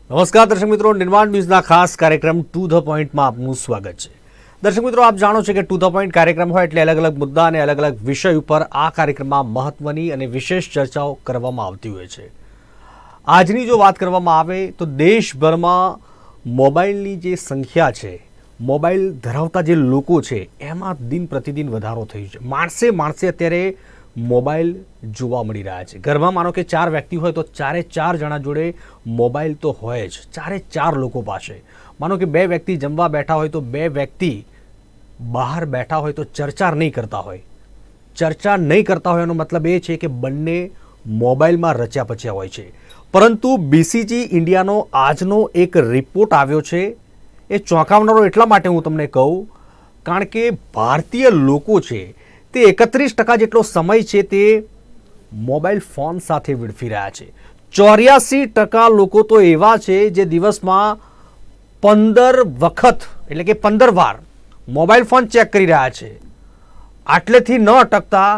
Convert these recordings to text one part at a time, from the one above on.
નમસ્કાર દર્શક મિત્રો, નિર્માણ ન્યૂઝના ખાસ કાર્યક્રમ ટુ ધ પોઈન્ટમાં આપનું સ્વાગત છે. દર્શક મિત્રો, આપ જાણો છો કે ટુ ધ પોઈન્ટ કાર્યક્રમ હોય એટલે અલગ અલગ મુદ્દા અને અલગ અલગ વિષય ઉપર આ કાર્યક્રમમાં મહત્વની અને વિશેષ ચર્ચાઓ કરવામાં આવતી હોય છે. આજની જો વાત કરવામાં આવે તો દેશભરમાં મોબાઈલની જે સંખ્યા છે, મોબાઈલ ધરાવતા જે લોકો છે એમાં દિન પ્રતિદિન વધારો થયો છે. માણસે અત્યારે મોબાઈલ જોવા મળી રહ્યા છે. ઘરમાં માનો કે 4 વ્યક્તિ હોય તો 4 જણા જોડે મોબાઈલ તો હોય જ, 4 લોકો પાસે. માનો કે 2 વ્યક્તિ જમવા બેઠા હોય તો 2 વ્યક્તિ બહાર બેઠા હોય તો ચર્ચા નહીં કરતા હોય એનો મતલબ એ છે કે બંને મોબાઈલમાં રચ્યા પચ્યા હોય છે. પરંતુ બીસીજી ઇન્ડિયાનો આજનો એક રિપોર્ટ આવ્યો છે, એ ચોંકાવનારો એટલા માટે હું તમને કહું કારણ કે ભારતીય લોકો છે તે 31% જેટલો સમય છે તે મોબાઈલ ફોન સાથે વેડફી રહ્યા છે. 84% લોકો તો એવા છે જે દિવસમાં 15 વખત એટલે કે 15 વાર મોબાઈલ ફોન ચેક કરી રહ્યા છે. આટલેથી ન અટકતા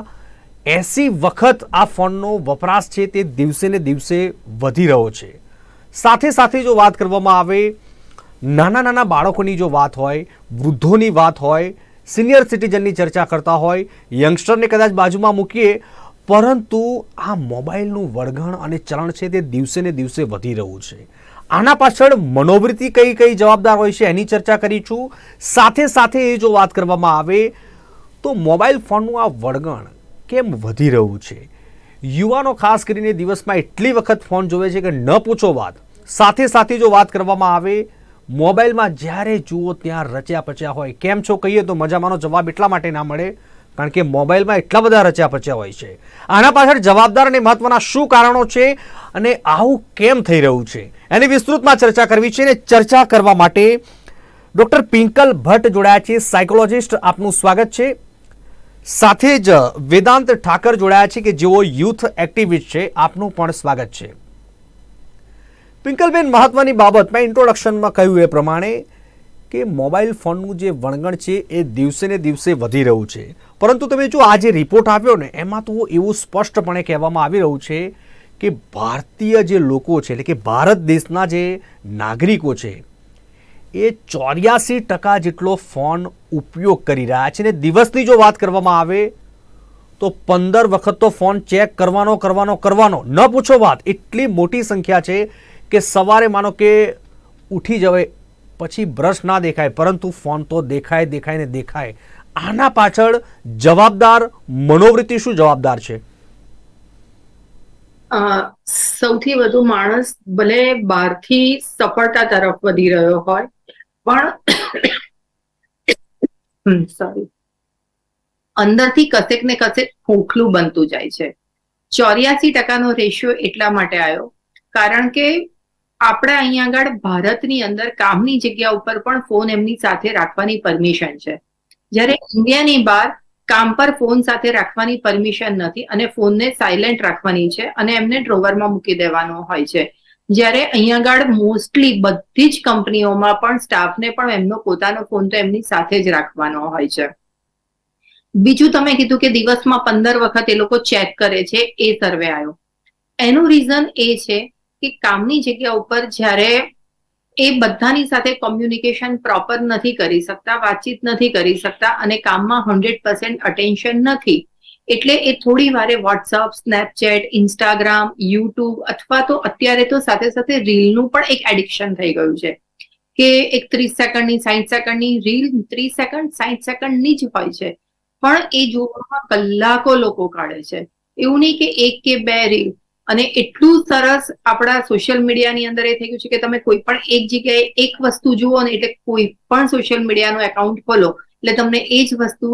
80 વખત આ ફોનનો વપરાશ છે તે દિવસે ને દિવસે વધી રહ્યો છે. સાથે જો વાત કરવામાં આવે નાના બાળકોની જો વાત હોય, વૃદ્ધોની વાત હોય, સિનિયર સિટીઝનની ચર્ચા કરતા હોય, યંગસ્ટરને કદાચ બાજુમાં મૂકીએ, પરંતુ આ મોબાઈલનું વળગણ અને ચલણ છે તે દિવસે ને દિવસે વધી રહ્યું છે. આના પાછળ મનોવૃત્તિ કઈ જવાબદાર હોય છે એની ચર્ચા કરીશું. સાથે એ જો વાત કરવામાં આવે તો મોબાઈલ ફોનનું આ વળગણ કેમ વધી રહ્યું છે. યુવાનો ખાસ કરીને દિવસમાં એટલી વખત ફોન જોવે છે કે ન પૂછો વાત. સાથે જો વાત કરવામાં આવે મોબાઈલમાં જ્યારે જુઓ ત્યાં રચ્યા પચ્યા હોય. કેમ છો કહીએ તો મજામાંનો જવાબ એટલા માટે ના મળે કારણ કે મોબાઈલમાં એટલા બધા રચ્યા પચ્યા હોય છે. આના પાછળ જવાબદાર અને મહત્વના શું કારણો છે અને આવું કેમ થઈ રહ્યું છે એની વિસ્તૃતમાં ચર્ચા કરવી છે. અને ચર્ચા કરવા માટે ડૉક્ટર પિંકલ ભટ્ટ જોડાયા છે, સાયકોલોજિસ્ટ. આપનું સ્વાગત છે. સાથે જ વેદાંત ઠાકર જોડાયા છે કે જેઓ યુથ એક્ટિવિસ્ટ છે. આપનું પણ સ્વાગત છે. પિંકલબેન, મહત્વની બાબત મેં ઇન્ટ્રોડક્શનમાં કહ્યું એ પ્રમાણે કે મોબાઈલ ફોનનું જે વળગણ છે એ દિવસે ને દિવસે વધી રહ્યું છે. પરંતુ તમે જો આ જે રિપોર્ટ આવ્યો ને એમાં તો એવું સ્પષ્ટપણે કહેવામાં આવી રહ્યું છે કે ભારતીય જે લોકો છે એટલે કે ભારત દેશના જે નાગરિકો છે એ 84% જેટલો ફોન ઉપયોગ કરી રહ્યા છે. ને દિવસની જો વાત કરવામાં આવે તો 15 વખત તો ફોન ચેક કરવાનો ન પૂછો વાત. એટલી મોટી સંખ્યા છે કે સવારે માનો કે ઉઠી જવાય પછી બ્રશ ના દેખાય પરંતુ ફોન તો દેખાય. આના પાછળ જવાબદાર મનોવૃત્તિ શું જવાબદાર છે? સૌથી વધુ માણસ ભલે બહારથી સફળતા તરફ વધી રહ્યો હોય પણ અંદરથી કસેક ને કસેક ખોખલું બનતું જાય છે. 84% રેશિયો એટલા માટે આવ્યો કારણ કે આપણે અહીંયા આગળ ભારતની અંદર કામની જગ્યા ઉપર પણ ફોન એમની સાથે રાખવાની પરમિશન છે, જ્યારે ઇન્ડિયાની બહાર કામ પર ફોન સાથે રાખવાની પરમિશન નથી અને ફોનને સાયલેન્ટ રાખવાની છે અને એમને ડ્રોવરમાં મૂકી દેવાનો હોય છે. જ્યારે અહીંયા આગળ મોસ્ટલી બધી જ કંપનીઓમાં પણ સ્ટાફને પણ એમનો પોતાનો ફોન તો એમની સાથે જ રાખવાનો હોય છે. બીજું તમે કીધું કે દિવસમાં 15 વખત એ લોકો ચેક કરે છે, એ સર્વે આવ્યો. એનું રીઝન એ છે કે કામની જગ્યા ઉપર જ્યારે એ બધાની સાથે કોમ્યુનિકેશન પ્રોપર નથી કરી શકતા, વાતચીત નથી કરી શકતા અને કામમાં 100% અટેન્શન નથી, એટલે એ થોડી વારે વોટ્સઅપ, સ્નેપચેટ, ઇન્સ્ટાગ્રામ, યુટ્યુબ અથવા તો અત્યારે તો સાથે રીલનું પણ એક એડિક્શન થઈ ગયું છે કે એક 30 સેકન્ડની 60 સેકન્ડની રીલ 30 સેકન્ડ 60 સેકન્ડની જ હોય છે પણ એ જોવામાં કલાકો લોકો કાઢે છે. એવું નહીં કે 1 કે 2 રીલ. અને એટલું સરસ આપણા સોશિયલ મીડિયાની અંદર એ થઈ ગયું છે કે તમે કોઈ પણ એક જગ્યાએ એક વસ્તુ જુઓ ને એટલે કોઈ પણ સોશિયલ મીડિયાનું એકાઉન્ટ ખોલો એટલે તમને એ જ વસ્તુ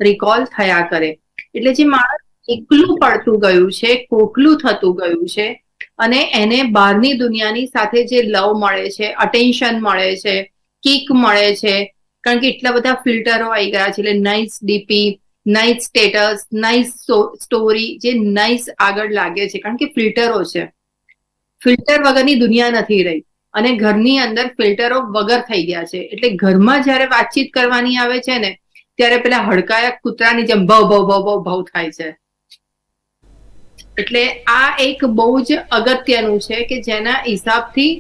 રિકોલ થયા કરે. એટલે જે માણસ એકલું પડતું ગયું છે, ખોખલું થતું ગયું છે અને એને બહારની દુનિયાની સાથે જે લવ મળે છે, અટેન્શન મળે છે, કિક મળે છે, કારણ કે એટલા બધા ફિલ્ટરો આવી ગયા છે. એટલે nice DP, nice status, nice story, જે નાઇસ આગળ લાગે છે કારણ કે ફિલ્ટરો છે. ફિલ્ટર વગરની દુનિયા નથી રહી અને ઘરની અંદર ફિલ્ટરો વગર થઈ ગયા છે. એટલે ઘરમાં જ્યારે વાતચીત કરવાની આવે છે ને ત્યારે પેલા હડકાયા કૂતરાની જેમ ભવ થાય છે. એટલે આ એક બહુ જ અગત્યનું છે કે જેના હિસાબથી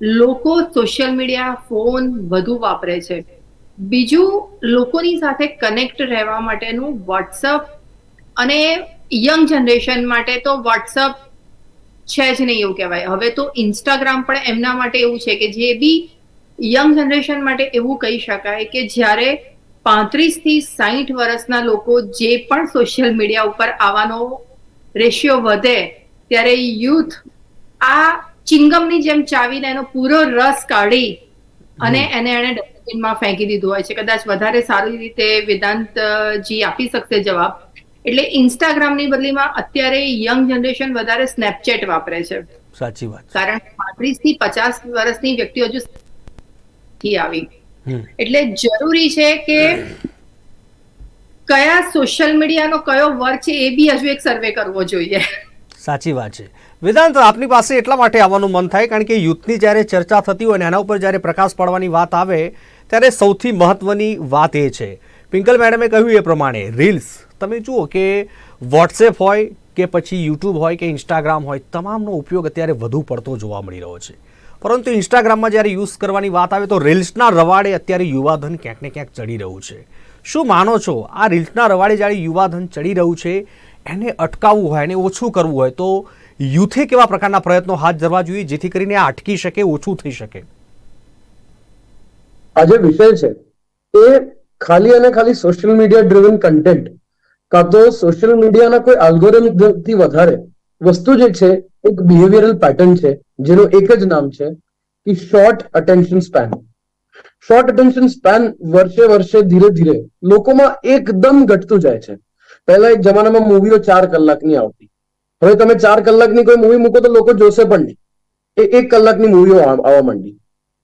લોકો સોશિયલ મીડિયા ફોન વધુ વાપરે છે. બીજું, લોકોની સાથે કનેક્ટ રહેવા માટેનું વોટ્સઅપ, અને યંગ જનરેશન માટે તો વોટ્સઅપ છે જ નહીં એવું કહેવાય. હવે તો ઇન્સ્ટાગ્રામ પણ એમના માટે એવું છે કે જે બી યંગ જનરેશન માટે એવું કહી શકાય કે જ્યારે 35 થી 60 વર્ષના લોકો જે પણ સોશિયલ મીડિયા ઉપર આવવાનો રેશિયો વધે, ત્યારે યુથ આ ચિંગમની જેમ ચાવીને એનો પૂરો રસ કાઢી અને એને ડસ્ટબિનમાં ફેંકી દીધું હોય છે. કદાચ વધારે સારી રીતે વેદાંતજી આપી શકશે જવાબ. એટલે ઇન્સ્ટાગ્રામની બદલીમાં અત્યારે યંગ જનરેશન વધારે સ્નેપચેટ વાપરે છે. સાચી વાત છે. કારણ કે 35 થી 50 વર્ષની વ્યક્તિઓ હજુ નથી આવી. હમ. એટલે જરૂરી છે કે કયા સોશિયલ મીડિયાનો કયો વર્ગ છે એ બી હજુ એક સર્વે કરવો જોઈએ. સાચી વાત છે. વેદાંત, આપની પાસે એટલા માટે આવવાનું મન થાય કારણ કે યુથની જ્યારે ચર્ચા થતી હોય ને એના ઉપર જ્યારે પ્રકાશ પાડવાની વાત આવે ત્યારે સૌથી મહત્વની વાત એ છે, પિંકલ મેડમે કહ્યું એ પ્રમાણે રીલ્સ તમે જુઓ કે વોટ્સએપ હોય કે પછી યુટ્યુબ હોય કે ઇન્સ્ટાગ્રામ હોય, તમામનો ઉપયોગ અત્યારે વધુ પડતો જોવા મળી રહ્યો છે. પરંતુ ઇન્સ્ટાગ્રામમાં જ્યારે યુઝ કરવાની વાત આવે તો રીલ્સના રવાડે અત્યારે યુવાધન ક્યાંક ને ક્યાંક ચડી રહ્યું છે. શું માનો છો, આ રીલ્સના રવાડે જ્યારે યુવાધન ચડી રહ્યું છે એને અટકાવવું હોય, એને ઓછું કરવું હોય તો યુથે કેવા પ્રકારના પ્રયત્નો હાથ ધરવા જોઈએ જેથી કરીને આ અટકી શકે, ઓછું થઈ શકે? આ જે વિષય છે એ ખાલી અને ખાલી સોશિયલ મીડિયા ડ્રિવન કન્ટેન્ટ કાં તો સોશિયલ મીડિયાના કોઈ આલ્ગોરિધમથી વધારે વસ્તુ જે છે એક બિહેવિયરલ પેટર્ન છે જેનું એક જ નામ છે કે short attention span. Short attention span વર્ષે વર્ષે ધીરે ધીરે લોકોમાં એકદમ ઘટતું જાય છે. પહેલા એક જમાનામાં મૂવીઓ 4 કલાકની આવતી, હવે તમે 4 કલાકની કોઈ મૂવી મૂકો તો લોકો જોશે પણ નહીં. એ 1 કલાકની મૂવીઓ આવવા માંડી.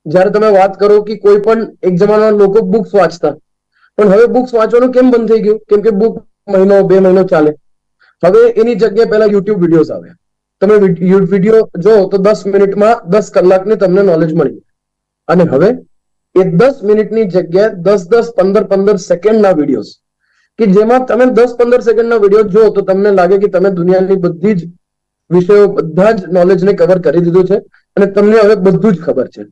જ્યારે તમે વાત કરો કે કોઈ પણ એક જમાનામાં લોકો બુક્સ વાંચતા, પણ હવે બુક્સ વાંચવાનું કેમ બંધ થઈ ગયું? કેમ કે બુક મહિનો 2 મહિનો ચાલે. હવે એની જગ્યાએ પહેલા યુટ્યુબ વિડીયોઝ આવ્યા. તમે વિડીયો જો તો 10 મિનિટમાં 10 કલાકની તમને નોલેજ મળી. અને હવે એ 10 મિનિટની જગ્યાએ 10-10, 15-15 સેકન્ડના વિડીયોઝ, કે જેમાં તમે 10-15 સેકન્ડના વિડીયો જો તો તમને લાગે કે તમે દુનિયાની બધી જ વિષયો, બધા જ નોલેજને કવર કરી દીધું છે અને તમને હવે બધું જ ખબર છે.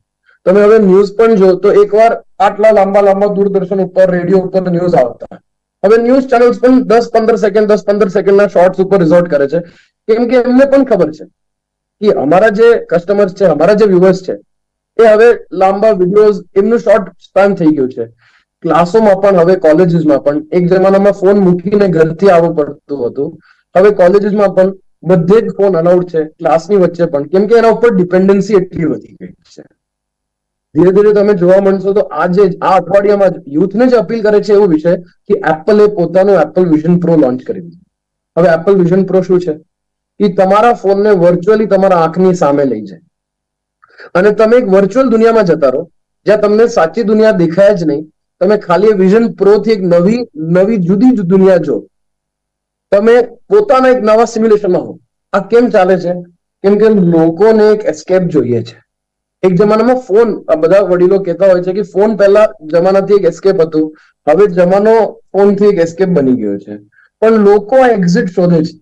તમે હવે ન્યૂઝ પણ જો તો એકવાર આટલા લાંબા લાંબા દૂરદર્શન ઉપર, રેડિયો ઉપર ન્યૂઝ આવતા, હવે ન્યૂઝ ચેનલ્સ પણ 10-15 સેકન્ડ, 10-15 સેકન્ડના શોર્ટ્સ ઉપર રિઝોર્ટ કરે છે. કેમ કે એમને પણ ખબર છે કે અમારા જે કસ્ટમર્સ છે, અમારા જે વ્યુઅર્સ છે, એ હવે લાંબા વિડીયોઝ, એમનું શોર્ટ સ્પેન થઈ ગયું છે. ક્લાસોમાં પણ, હવે કોલેજીસમાં પણ, એક જમાનામાં ફોન મૂકીને ઘરથી આવવું પડતું હતું, હવે કોલેજીસમાં પણ બધે જ ફોન અલાઉડ છે, ક્લાસની વચ્ચે પણ, કેમ કે એના ઉપર ડિપેન્ડન્સી એટલી વધી ગઈ છે. ધીરે ધીરે તમે જોવા મળશો તો આજે આ અઠવાડિયામાં જ યુથને જ અપીલ કરે છે એવો વિષય કે એપલે પોતાનું એપલ વિઝન પ્રો લોન્ચ કરી દીધું. હવે એપલ વિઝન પ્રો શું છે? કે તમારા ફોનને વર્ચ્યુઅલી તમારા આંખની સામે લઈ જાય અને તમે એક વર્ચ્યુઅલ દુનિયામાં જતા રહો જ્યાં તમને સાચી દુનિયા દેખાય જ નહીં. તમે ખાલી વિઝન પ્રો થી એક નવી જુદી જ દુનિયા જો. તમે પોતાના એક નવા સિમ્યુલેશનમાં હો. આ કેમ ચાલે છે? કેમ કે લોકોને એક એસ્કેપ જોઈએ છે. એક જમાનામાં ફોન, બધા વડીલો કહેતા હોય છે કે ફોન પહેલા જમાનાથી એક એસ્કેપ હતું, હવે જમાનો ફોનથી એક એસ્કેપ બની ગયો છે. પણ લોકો આ એક્ઝિટ શોધે છે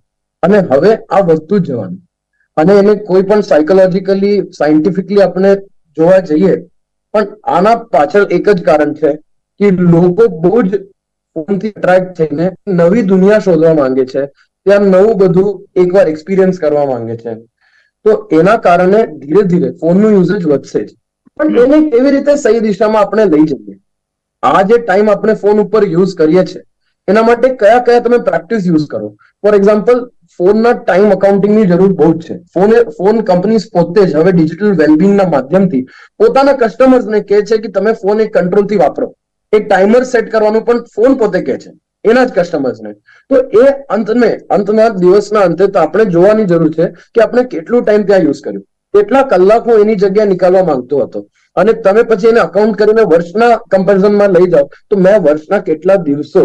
અને હવે આ વધતું જ જવાનું. અને એને કોઈ પણ સાયકોલોજીકલી, સાયન્ટિફિકલી આપણે જોવા જઈએ પણ આના પાછળ એક જ કારણ છે કે લોકો બહુ જ ફોનથી અટ્રેક્ટ થઈને નવી દુનિયા શોધવા માંગે છે, ત્યાં નવું બધું એકવાર એક્સપિરિયન્સ કરવા માંગે છે. તો એના કારણે ધીરે ધીરે ફોનનું યુઝેજ વધશે જ. પણ એને કેવી રીતે સહી દિશામાં આપણે લઈ જઈએ? આ જે ટાઈમ આપણે ફોન ઉપર યુઝ કરીએ છીએ એના માટે કયા કયા તમે પ્રેક્ટિસ યુઝ કરો? ફોર એક્ઝામ્પલ, ફોનના ટાઈમ અકાઉન્ટિંગની જરૂર બહુ જ છે. ફોન કંપનીઝ પોતે જ હવે ડિજિટલ વેલબિંગના માધ્યમથી પોતાના કસ્ટમર્સને કહે છે કે તમે ફોન એક કંટ્રોલથી વાપરો. એક ટાઈમર સેટ કરવાનું પણ ફોન પોતે કહે છે એના જ કસ્ટમર્સને. તો એ અંતના દિવસના અંતે તો આપણે જોવાની જરૂર છે કે આપણે કેટલું ટાઈમ ત્યાં યુઝ કર્યું, કેટલા કલાક હું એની જગ્યા નીકાળવા માંગતો હતો. અને તમે પછી એને અકાઉન્ટ કરીને વર્ષના કમ્પેરિઝનમાં લઈ જાઓ તો મેં વર્ષના કેટલા દિવસો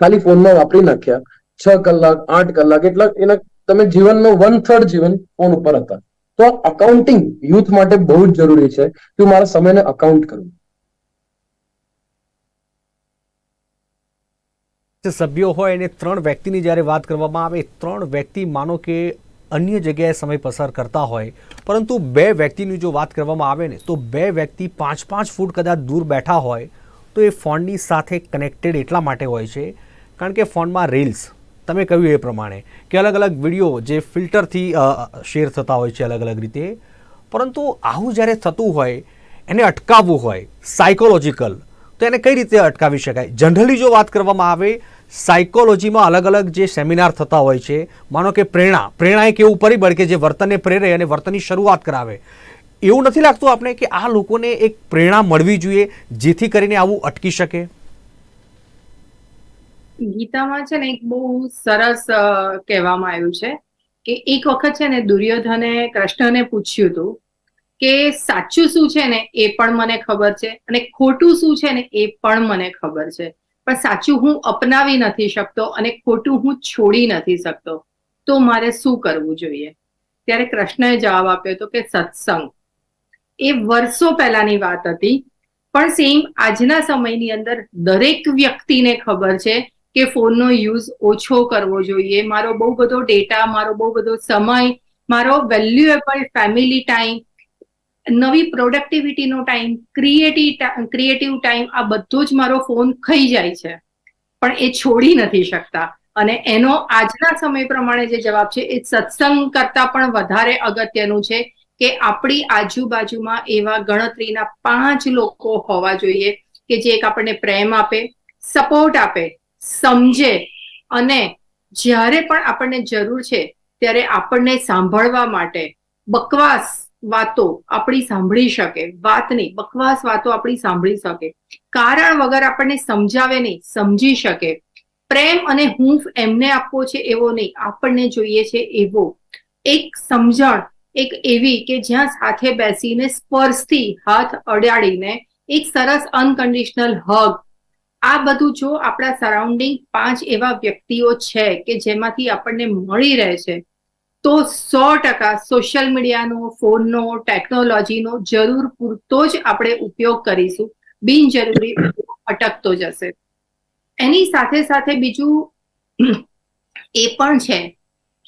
ખાલી ફોનમાં વાપરી નાખ્યા, 6 કલાક, 8 કલાક, એટલા એના તમે જીવનનો 1/3 જીવન ફોન ઉપર હતા. તો અકાઉન્ટિંગ યુથ માટે બહુ જ જરૂરી છે કે હું મારા સમયને અકાઉન્ટ કરું. સભ્યો હોય અને 3 વ્યક્તિની જ્યારે વાત કરવામાં આવે, 3 વ્યક્તિ માનો કે અન્ય જગ્યાએ સમય પસાર કરતા હોય, પરંતુ બે વ્યક્તિની જો વાત કરવામાં આવે ને તો બે વ્યક્તિ 5-5 ફૂટ કદાચ દૂર બેઠા હોય તો એ ફોનની સાથે કનેક્ટેડ એટલા માટે હોય છે કારણ કે ફોનમાં રીલ્સ, તમે કહ્યું એ પ્રમાણે કે અલગ અલગ વિડીયો જે ફિલ્ટરથી શેર થતા હોય છે અલગ અલગ રીતે, પરંતુ આવું જ્યારે થતું હોય એને અટકાવવું હોય સાયકોલોજીકલ, તો એને કઈ રીતે અટકાવી શકાય? જનરલી જો વાત કરવામાં આવે, સાયકોલોજીમાં અલગ અલગ જે સેમિનાર થતા હોય છે, માનો કે પ્રેરણા એક એવું પરિબળ કે જે વર્તનને પ્રેરે અને વર્તનની શરૂઆત કરાવે, એવું નથી લાગતું આપણે કે આ લોકોને એક પ્રેરણા મળવી જોઈએ જેથી કરીને આવું અટકી શકે? ગીતામાં છે ને એક બહુ સરસ કહેવામાં આવ્યું છે કે એક વખત છે ને દુર્યોધને કૃષ્ણને પૂછ્યું હતું કે સાચું શું છે ને એ પણ મને ખબર છે અને ખોટું શું છે ને એ પણ મને ખબર છે, પણ સાચું હું અપનાવી નથી શકતો અને ખોટું હું છોડી નથી શકતો, તો મારે શું કરવું જોઈએ? ત્યારે કૃષ્ણએ જવાબ આપ્યો હતો કે સત્સંગ. એ વર્ષો પહેલાની વાત હતી, પણ સેમ આજના સમયની અંદર દરેક વ્યક્તિને ખબર છે કે ફોનનો યુઝ ઓછો કરવો જોઈએ. મારો બહુ બધો ડેટા, મારો બહુ બધો સમય, મારો વેલ્યુએબલ ફેમિલી ટાઈમ, નવી પ્રોડક્ટિવિટીનો ટાઈમ, ક્રિએટિવ ટાઈમ, આ બધો જ મારો ફોન ખાઈ જાય છે, પણ એ છોડી નથી શકતા. અને એનો આજના સમય પ્રમાણે જે જવાબ છે એ સત્સંગ કરતા પણ વધારે અગત્યનું છે કે આપણી આજુબાજુમાં એવા ગણતરીના 5 લોકો હોવા જોઈએ કે જે એક આપણને પ્રેમ આપે, સપોર્ટ આપે, સમજે અને જ્યારે પણ આપણને જરૂર છે ત્યારે આપણને સાંભળવા માટે બકવાસ વાતો આપણી સાંભળી શકે, વાત નહીં, બકવાસ વાતો આપણી સાંભળી શકે, કારણ વગર આપણને સમજાવે નહીં, સમજી શકે. પ્રેમ અને હૂંફ એમને આપવો છે એવો નહીં, આપણને જોઈએ છે એવો. એક સમજણ, એક એવી કે જ્યાં સાથે બેસીને સ્પર્શથી હાથ અડાડીને એક સરસ અનકન્ડિશનલ હગ, આ બધું જો આપણા સરાઉન્ડિંગ 5 એવા વ્યક્તિઓ છે કે જેમાંથી આપણને મળી રહે છે, તો 100% સોશિયલ મીડિયાનો, ફોનનો, ટેકનોલોજીનો જરૂર પૂરતો જ આપણે ઉપયોગ કરીશું, બિનજરૂરી અટકતો જશે. એની સાથે સાથે બીજું એ પણ છે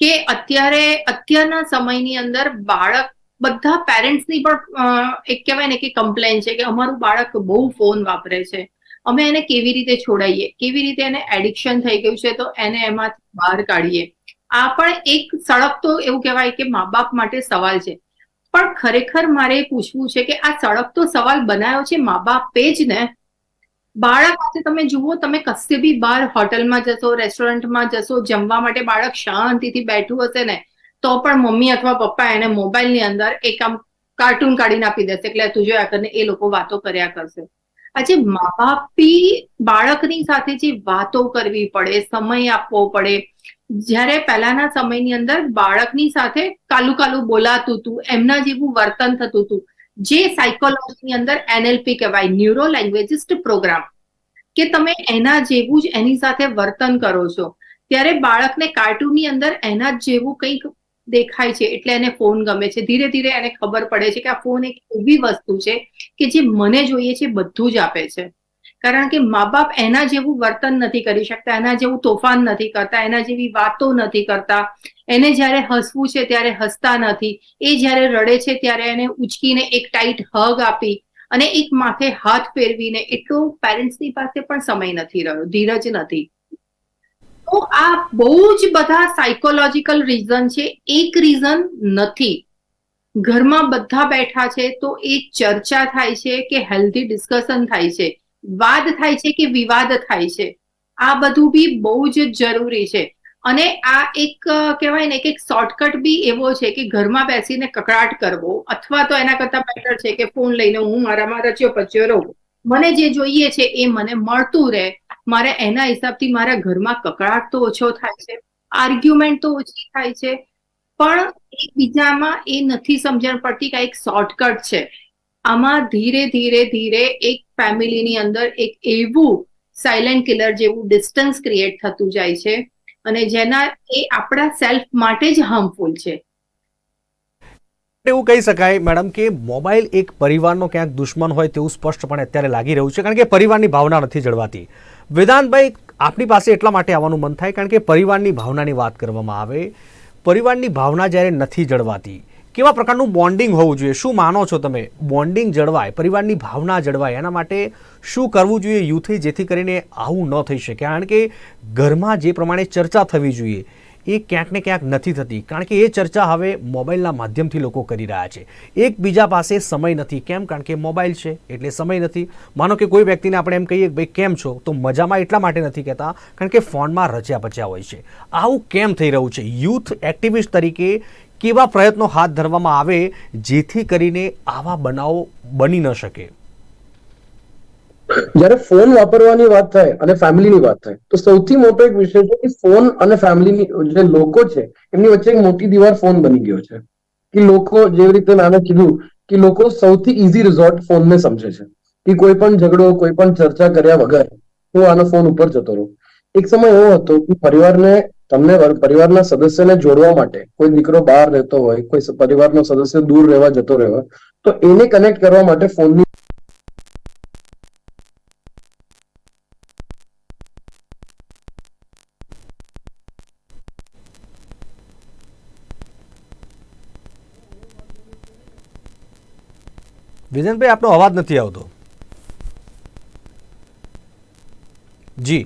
કે અત્યારના સમયની અંદર બાળક, બધા પેરેન્ટ્સની પણ એક કહેવાય ને કે કમ્પ્લેન છે કે અમારું બાળક બહુ ફોન વાપરે છે, અમે એને કેવી રીતે છોડાઈએ, કેવી રીતે એને એડિક્શન થઈ ગયું છે તો એને એમાંથી બહાર કાઢીએ. આ પણ એક સળગતો એવું કહેવાય કે મા બાપ માટે સવાલ છે. પણ ખરેખર મારે પૂછવું છે કે આ સળગતો સવાલ બનાવ્યો છે મા બાપે જ ને. બાળક પાસે તમે જુઓ, તમે કશે બી બહાર હોટલમાં જશો, રેસ્ટોરન્ટમાં જશો, જમવા માટે બાળક શાંતિથી બેઠું હશે ને તો પણ મમ્મી અથવા પપ્પા એને મોબાઈલની અંદર એક આમ કાર્ટૂન કાઢીને આપી દેશે એટલે તું જોયા કરીને એ લોકો વાતો કર્યા કરશે. આજે મા બાપી બાળકની સાથે જે વાતો કરવી પડે, સમય આપવો પડે, જ્યારે પહેલાના સમયની અંદર બાળકની સાથે કાલું કાલું બોલાતું હતું, એમના જેવું વર્તન થતું હતું, જે સાયકોલોજીની અંદર NLP કહેવાય, ન્યુરો લેંગ્વેજિસ્ટ પ્રોગ્રામ, કે તમે એના જેવું જ એની સાથે વર્તન કરો છો, ત્યારે બાળકને કાર્ટૂનની અંદર એના જેવું કંઈક દેખાય છે એટલે એને ફોન ગમે છે. ધીરે ધીરે એને ખબર પડે છે કે આ ફોન એક એવી વસ્તુ છે કે જે મને જોઈએ છે બધું જ આપે છે, કારણ કે મા બાપ એના જેવું વર્તન નથી કરી શકતા, એના જેવું તોફાન નથી કરતા, એના જેવી વાતો નથી કરતા, એને જ્યારે હસવું છે ત્યારે હસતા નથી, એ જ્યારે રડે છે ત્યારે એને ઉચકીને એક ટાઈટ હગ આપી અને એક માથે હાથ ફેરવીને, એટલો પેરેન્ટ્સની પાસે પણ સમય નથી રહ્યો, ધીરજ નથી. તો આ બહુ જ બધા સાયકોલોજીકલ રીઝન છે, એક રીઝન નથી. ઘરમાં બધા બેઠા છે તો એક ચર્ચા થાય છે કે હેલ્ધી ડિસ્કશન થાય છે, વાદ થાય છે કે વિવાદ થાય છે, આ બધું બી બહુ જ જરૂરી છે. અને આ એક કહેવાય ને કે એક શોર્ટકટ બી એવો છે કે ઘરમાં બેસીને કકડાટ કરવો, અથવા તો એના કરતા બેટર છે કે ફોન લઈને હું મારામાં રચ્યો પચ્યો રહું, મને જે જોઈએ છે એ મને મળતું રહે, મારે એના હિસાબથી મારા ઘરમાં કકડાટ તો ઓછો થાય છે, આર્ગ્યુમેન્ટ તો ઓછી થાય છે. પણ એકબીજામાં એ નથી સમજણ પડતી કે એક શોર્ટકટ છે. આમાં ધીરે ધીરે ધીરે એક ફેમિલીની અંદર એક એવું સાયલેન્ટ કિલર જેવું ડિસ્ટન્સ ક્રિએટ થતું જાય છે અને જેના એ આપણા સેલ્ફ માટે જ હાર્મફુલ છે. એવું કહી શકાય મેડમ કે મોબાઈલ એક પરિવારનો ક્યાંક દુશ્મન હોય તેવું સ્પષ્ટપણે અત્યારે લાગી રહ્યું છે, કારણ કે પરિવારની ભાવના નથી જળવાતી. વેદાંતભાઈ, આપની પાસે એટલા માટે આવવાનું મન થાય કારણ કે પરિવારની ભાવનાની વાત કરવામાં આવે, પરિવારની ભાવના જ્યારે નથી જળવાતી, કેવા પ્રકારનું બોન્ડિંગ હોવું જોઈએ? શું માનો છો તમે? બોન્ડિંગ જળવાય, પરિવારની ભાવના જળવાય, એના માટે શું કરવું જોઈએ યુથે, જેથી કરીને આવું ન થઈ શકે? કારણ કે ઘરમાં જે પ્રમાણે ચર્ચા થવી જોઈએ એ ક્યાંક ને ક્યાંક નથી થતી, કારણ કે એ ચર્ચા હવે મોબાઈલના માધ્યમથી લોકો કરી રહ્યા છે. એકબીજા પાસે સમય નથી. કેમ? કારણ કે મોબાઈલ છે એટલે સમય નથી. માનો કે કોઈ વ્યક્તિને આપણે એમ કહીએ કે ભાઈ કેમ છો, તો મજામાં એટલા માટે નથી કહેતા કારણ કે ફોનમાં રચ્યા પચ્યા હોય છે. આવું કેમ થઈ રહ્યું છે? યુથ એક્ટિવિસ્ટ તરીકે કેવા પ્રયત્નો હાથ ધરવામાં આવે જેથી કરીને આવા બનાવો બની ન શકે? જ્યારે ફોન વાપરવાની વાત થાય અને ફેમિલીની વાત થાય તો સૌથી મોટો એક વિષય છે કે ફોન અને ફેમિલીની જે લોકો છે એમની વચ્ચે એક મોટી દીવાર ફોન બની ગયો છે. કે લોકો, જેવી રીતે મેં કીધું, કે લોકો સૌથી ઇઝી રિઝોર્ટ ફોનને સમજે છે કે કોઈ પણ ઝઘડો, કોઈ પણ ચર્ચા કર્યા વગર હું આનો ફોન ઉપર જતો રહું. એક સમય એવો હતો કે પરિવારના સદસ્યને જોડવા માટે, કોઈ દીકરો બહાર રહેતો હોય, કોઈ પરિવારનો સદસ્ય દૂર રહેવા જતો રહ્યો તો એને કનેક્ટ કરવા માટે ફોનની વિજયભાઈ, આપનો અવાજ નથી આવતો. જી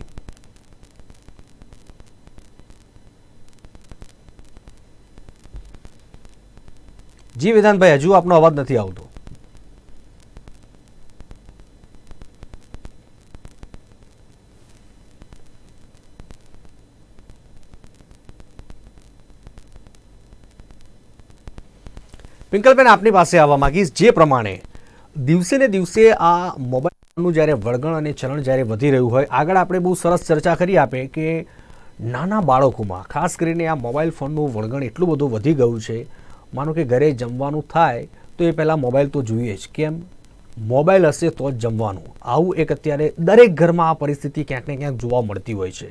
જી વિધાનભાઈ, હજુ આપનો અવાજ નથી આવતો. પિંકલબેન, આપની પાસે આવવા માંગીશ. જે પ્રમાણે દિવસે ને દિવસે આ મોબાઈલનું જ્યારે વળગણ અને ચલણ જ્યારે વધી રહ્યું હોય, આગળ આપણે બહુ સરસ ચર્ચા કરી આપે કે નાના બાળકોમાં ખાસ કરીને આ મોબાઈલ ફોનનું વળગણ એટલું બધું વધી ગયું છે. માનો કે ઘરે જમવાનું થાય તો એ પહેલાં મોબાઈલ તો જોઈએ જ. કેમ? મોબાઈલ હશે તો જ જમવાનું. આવું એક અત્યારે દરેક ઘરમાં આ પરિસ્થિતિ ક્યાંક ને ક્યાંક જોવા મળતી હોય છે.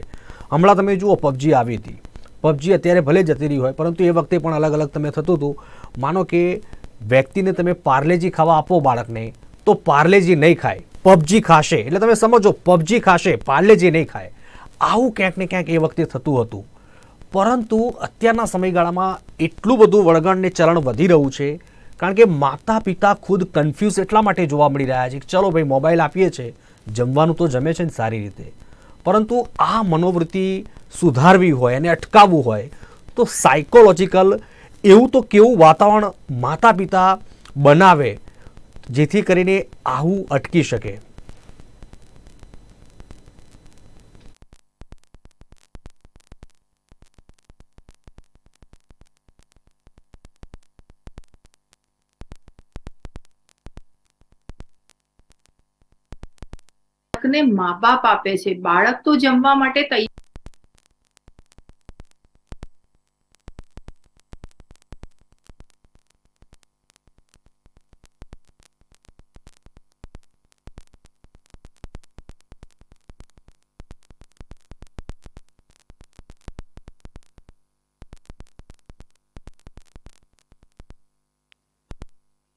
હમણાં તમે જુઓ, પબજી આવી હતી. પબજી અત્યારે ભલે જતી રહી હોય, પરંતુ એ વખતે પણ અલગ અલગ તમે થતું હતું. માનો કે વ્યક્તિને તમે પાર્લેજી ખાવા આપો બાળકને, તો પાર્લેજી નહીં ખાય, પબજી ખાશે. એટલે તમે સમજો, પબજી ખાશે, પાર્લેજી નહીં ખાય. આવું ક્યાંક ને ક્યાંક એ વખતે થતું હતું. પરંતુ અત્યારના સમયગાળામાં એટલું બધું વળગણ ને ચલણ વધી રહ્યું છે કારણ કે માતા પિતા ખુદ કન્ફ્યુઝ એટલા માટે જોવા મળી રહ્યા છે કે ચલો ભાઈ મોબાઈલ આપીએ છીએ, જમવાનું તો જમે છે ને સારી રીતે, પરંતુ આ મનોવૃત્તિ સુધારવી હોય અને અટકાવવું હોય તો સાયકોલોજીકલ એવું તો કેવું વાતાવરણ માતા પિતા બનાવે જેથી કરીને આવું અટકી શકે? બાળકને મા બાપ આપે છે, બાળક તો જમવા માટે તૈયાર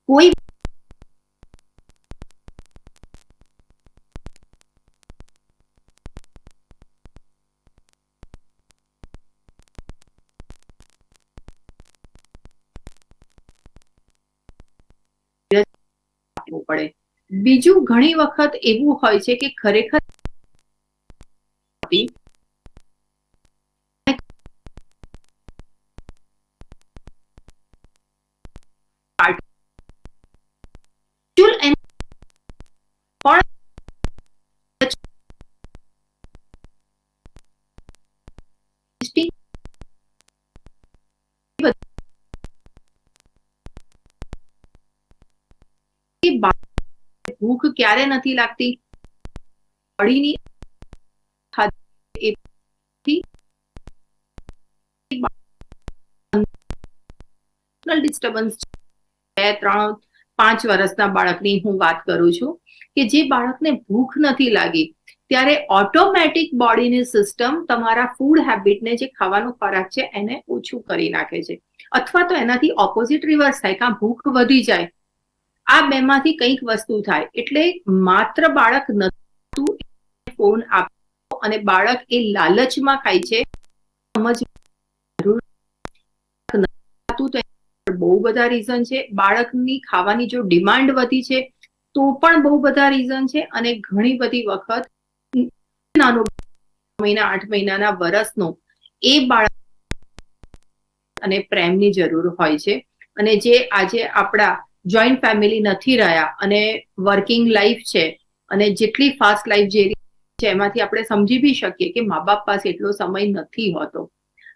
કોઈ આપવું પડે. બીજું, ઘણી વખત એવું હોય છે કે ખરેખર ભૂખ ક્યારે નથી લાગતી, બોડીની ડિસ્ટર્બન્સ 2-3-5 વર્ષના બાળકની હું વાત કરું છું કે જે બાળકને ભૂખ નથી લાગી ત્યારે ઓટોમેટિક બોડીની સિસ્ટમ તમારા ફૂડ હેબિટને, જે ખાવાનો ખોરાક છે, એને ઓછું કરી નાખે છે, અથવા તો એનાથી ઓપોઝિટ રિવર્સ થાય, કાં ભૂખ વધી જાય. આ બેમાંથી કંઈક વસ્તુ થાય. એટલે માત્ર બાળક નતું ફોન આપો અને બાળક એ લાલચમાં ખાય છે, સમજ પાછળ બહુ બધા રીઝન છે. બાળકની ખાવાની જો ડિમાન્ડ વધી છે તો પણ બહુ બધા રીઝન છે. અને ઘણી બધી વખત નાનો મહિના 8 મહિનાના વર્ષનો એ બાળક અને પ્રેમની જરૂર હોય છે. અને જે આજે આપણા જોઈન્ટ ફેમિલી નથી રહ્યા અને વર્કિંગ લાઈફ છે અને જેટલી ફાસ્ટ લાઈફ જે છે એમાંથી આપણે સમજી બી શકીએ કે મા બાપ પાસે એટલો સમય નથી હોતો.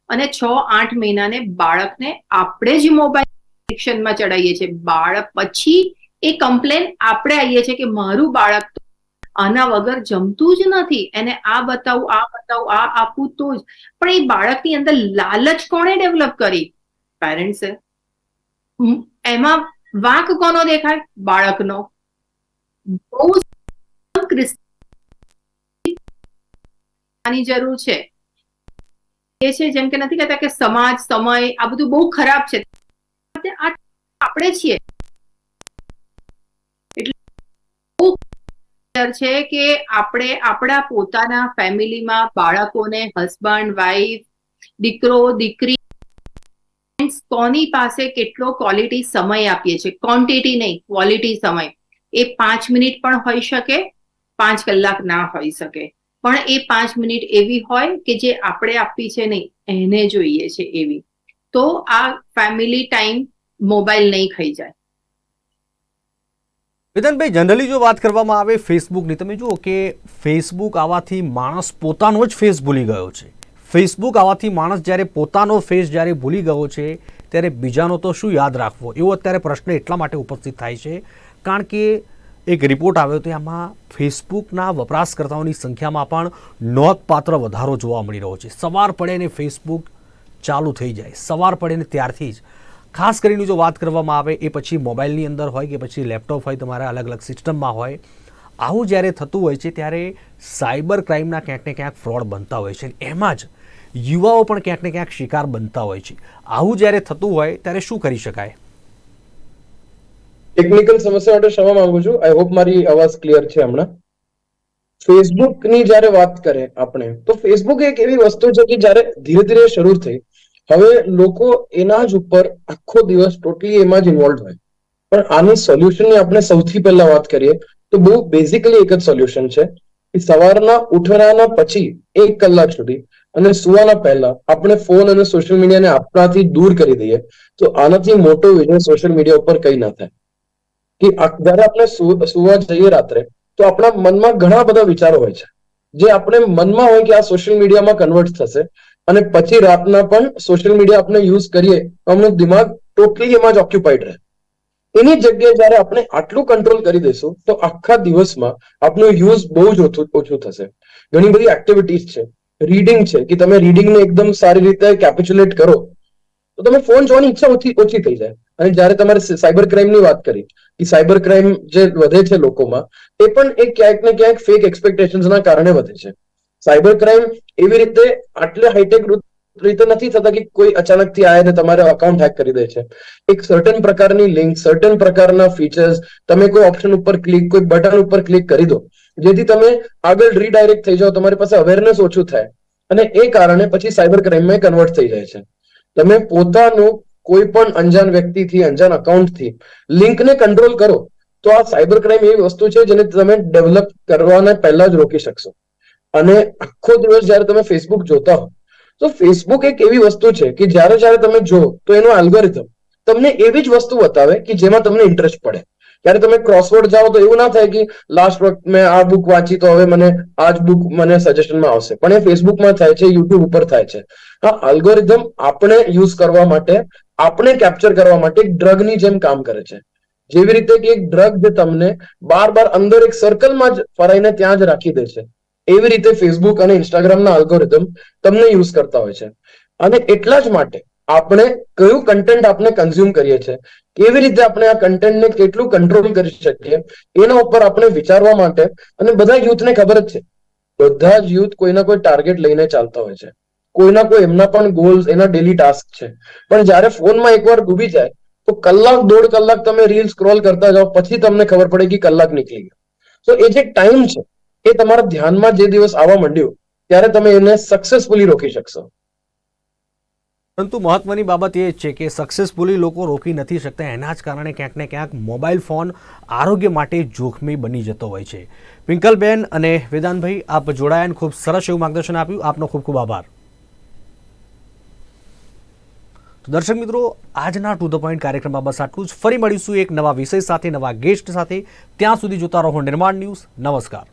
અને 6-8 મહિનાને બાળકને આપણે જ મોબાઈલ એડિક્શનમાં ચડાવીએ છીએ. બાળક પછી એ કમ્પ્લેન આપણે આવીએ છીએ કે મારું બાળક આના વગર જમતું જ નથી, એને આ બતાવું આ આપું તો જ. પણ એ બાળકની અંદર લાલચ કોણે ડેવલપ કરી? પેરેન્ટ્સે. એમાં વાંક કોનો દેખાય? બાળકનો. બહુ ની જરૂર છે. એ છે જેમ કે નથી કહેતા કે સમાજ સમય આ બધું બહુ ખરાબ છે. આપણે છીએ છે કે આપણે આપણા પોતાના ફેમિલીમાં બાળકોને, હસબન્ડ વાઈફ, દીકરો દીકરી, કોની પાસે કેટલો ક્વોલિટી સમય આપીએ છીએ. ક્વોન્ટિટી નહીં, ક્વોલિટી સમય. એ 5 મિનિટ પણ હોઈ શકે, 5 કલાક ના હોઈ શકે, પણ એ 5 મિનિટ એવી હોય કે જે આપણે આપી છે નહીં, એને જોઈએ છે એવી. તો આ ફેમિલી ટાઈમ મોબાઈલ નહીં ખાઈ જાય. વેદનભાઈ, જનરલી જો વાત કરવામાં આવે ફેસબુકની, તમે જુઓ કે ફેસબુક આવવાથી માણસ પોતાનો જ ફેસ ભૂલી ગયો છે. ફેસબુક આવવાથી માણસ જ્યારે પોતાનો ફેસ જ્યારે ભૂલી ગયો છે ત્યારે બીજાનો તો શું યાદ રાખવો, એવો અત્યારે પ્રશ્ન એટલા માટે ઉપસ્થિત થાય છે કારણ કે એક રિપોર્ટ આવ્યો હતો એમાં ફેસબુકના વપરાશકર્તાઓની સંખ્યામાં પણ નોંધપાત્ર વધારો જોવા મળી રહ્યો છે. સવાર પડે ને ફેસબુક ચાલુ થઈ જાય, સવાર પડે ને ત્યારથી જ. ખાસ કરીને જો વાત કરવામાં આવે એ પછી મોબાઈલની અંદર હોય કે પછી લેપટોપ હોય, તમારા અલગ અલગ સિસ્ટમમાં હોય, આવું જ્યારે થતું હોય છે ત્યારે સાયબર ક્રાઇમના ક્યાંક ને ક્યાંક ફ્રોડ બનતા હોય છે. એમાં જ યુવાઓ પણ ક્યાંક ને ક્યાંક શિકાર બનતા હોય છે. આવું જ્યારે થતું હોય ત્યારે શું કરી શકાય? ટેકનિકલ સમસ્યા માટે ક્ષમા માંગુ છું. આઈ હોપ મારી અવાજ ક્લિયર છે હમણાં. ફેસબુકની જ્યારે વાત કરે આપણે, તો ફેસબુક એક એવી વસ્તુ છે કે જ્યારે ધીરે ધીરે શરૂ થઈ, હવે લોકો એના જ ઉપર આખો દિવસ ટોટલી એમાં જ ઇન્વોલ્વ હોય. પણ આની સોલ્યુશનની આપણે સૌથી પહેલા વાત કરીએ તો બહુ બેઝિકલી એક જ સોલ્યુશન છે કે સવારના ઉઠવાના પછી 1 કલાક સુધી અને સુવાના પહેલા આપણે ફોન અને સોશિયલ મીડિયાને આપણાથી દૂર કરી દઈએ તો આનાથી મોટો વિજય સોશિયલ મીડિયા ઉપર કઈ ના થાય. કે જયારે આપણે સુવા જઈએ રાત્રે તો આપણા મનમાં ઘણા બધા વિચારો હોય છે જે આપણે મનમાં હોય કે આ સોશિયલ મીડિયામાં કન્વર્ટ થશે, અને પછી રાતના પણ સોશિયલ મીડિયા આપણે યુઝ કરીએ તો આપણું દિમાગ ટોટલી એમાં જ ઓક્યુપાઈડ રહે. એની જગ્યાએ જયારે આપણે આટલું કંટ્રોલ કરી દઈશું તો આખા દિવસમાં આપણો યુઝ બહુ જ ઓછું થશે. ઘણી બધી એક્ટિવિટીઝ છે. રીડિંગ છે કે તમે રીડિંગને એકદમ સારી રીતે કેપ્ચ્યુલેટ કરો તો તમે ફોન જોવાની ઈચ્છા ઓછી થઈ જાય. અને જયારે તમારે સાયબર ક્રાઇમની વાત કરી કે સાયબર ક્રાઇમ જે વધે છે લોકોમાં, એ પણ એક ક્યાંક ને ક્યાંક ફેક એક્સપેક્ટેશન્સના કારણે વધે છે. સાયબર ક્રાઇમ એવી રીતે આટલે હાઈટેક રીતે નથી થતા કે કોઈ અચાનકથી આવીને તમારા અકાઉન્ટ હેક કરી દે છે. એક સર્ટન પ્રકારની લિંક, સર્ટન પ્રકારના ફીચર્સ, તમે કોઈ ઓપ્શન ઉપર ક્લિક, કોઈ બટન ઉપર ક્લિક કરી દો જેથી તમે આગળ રીડાયરેક્ટ થઈ જાઓ, તમારી પાસે અવેરનેસ ઓછું થાય અને એ કારણે પછી સાયબર ક્રાઇમમાં કન્વર્ટ થઈ જાય છે. તમે પોતાનું કોઈ પણ અંજાન વ્યક્તિથી, અંજાન અકાઉન્ટથી લિંકને કંટ્રોલ કરો તો આ સાયબર ક્રાઇમ એવી વસ્તુ છે જેને તમે ડેવલપ કરવાના પહેલા જ રોકી શકશો. અને આખો દિવસ જયારે તમે ફેસબુક જોતા હો તો ફેસબુક એક એવી વસ્તુ છે કે જ્યારે તમે જો તો એનો એલ્ગોરિધમ તમને એવી જ વસ્તુ બતાવે કે જેમાં તમને ઇન્ટરેસ્ટ પડે. ત્યારે તમે ક્રોસવર્ડ જાઓ તો એવું ના થાય કે લાસ્ટ વખત મેં આ બુક વાંચી તો હવે મને આ જ બુક મને સજેશનમાં આવશે, પણ એ ફેસબુકમાં થાય છે, યુટ્યુબ ઉપર થાય છે. આ અલ્ગોરિધમ આપણે યુઝ કરવા માટે, આપણે કેપ્ચર કરવા માટે એક ડ્રગની જેમ કામ કરે છે. જેવી રીતે કે એક ડ્રગ જે તમને બાર અંદર એક સર્કલમાં જ ફરાઈને ત્યાં જ રાખી દે છે, એવી રીતે ફેસબુક અને ઇન્સ્ટાગ્રામના અલ્ગોરિધમ તમને યુઝ કરતા હોય છે. અને એટલા જ માટે આપણે કયું કન્ટેન્ટ આપણે કન્ઝ્યુમ કરીએ છીએ, કેવી રીતે આપણે આ કન્ટેન્ટને કેટલું કંટ્રોલ કરી શકીએ એના ઉપર આપણે વિચારવા માટે, અને બધા યુથને ખબર જ છે, બધા જ યુથ કોઈના કોઈ ટાર્ગેટ લઈને ચાલતા હોય છે, કોઈના કોઈ એમના પણ ગોલ્સ, એના ડેલી ટાસ્ક છે. પણ જ્યારે ફોનમાં એકવાર ડૂબી જાય તો કલાક 1.5 કલાક તમે રીલ સ્ક્રોલ કરતા જાઓ, પછી તમને ખબર પડે કે કલાક નીકળી ગયો. તો એ જે ટાઈમ છે એ તમારા ધ્યાનમાં જે દિવસ આવવા માંડ્યું ત્યારે તમે એને સક્સેસફુલી રોકી શકશો. પરંતુ મહત્વની બાબત એ છે કે સક્સેસફુલી લોકો રોકી નથી શકતા, એના જ કારણે ક્યાંક ને ક્યાંક મોબાઈલ ફોન આરોગ્ય માટે જોખમી બની જતો હોય છે. પિંકલબેન અને વેદાંતભાઈ, આપ જોડાયા, ખૂબ સરસ એવું માર્ગદર્શન આપ્યું, આપનો ખૂબ ખૂબ આભાર. તો દર્શક મિત્રો, આજના ટુ ધ પોઈન્ટ કાર્યક્રમમાં બસ આટલું જ. ફરી મળીશું એક નવા વિષય સાથે, નવા ગેસ્ટ સાથે. ત્યાં સુધી જોતા રહો નિર્માણ ન્યૂઝ. નમસ્કાર.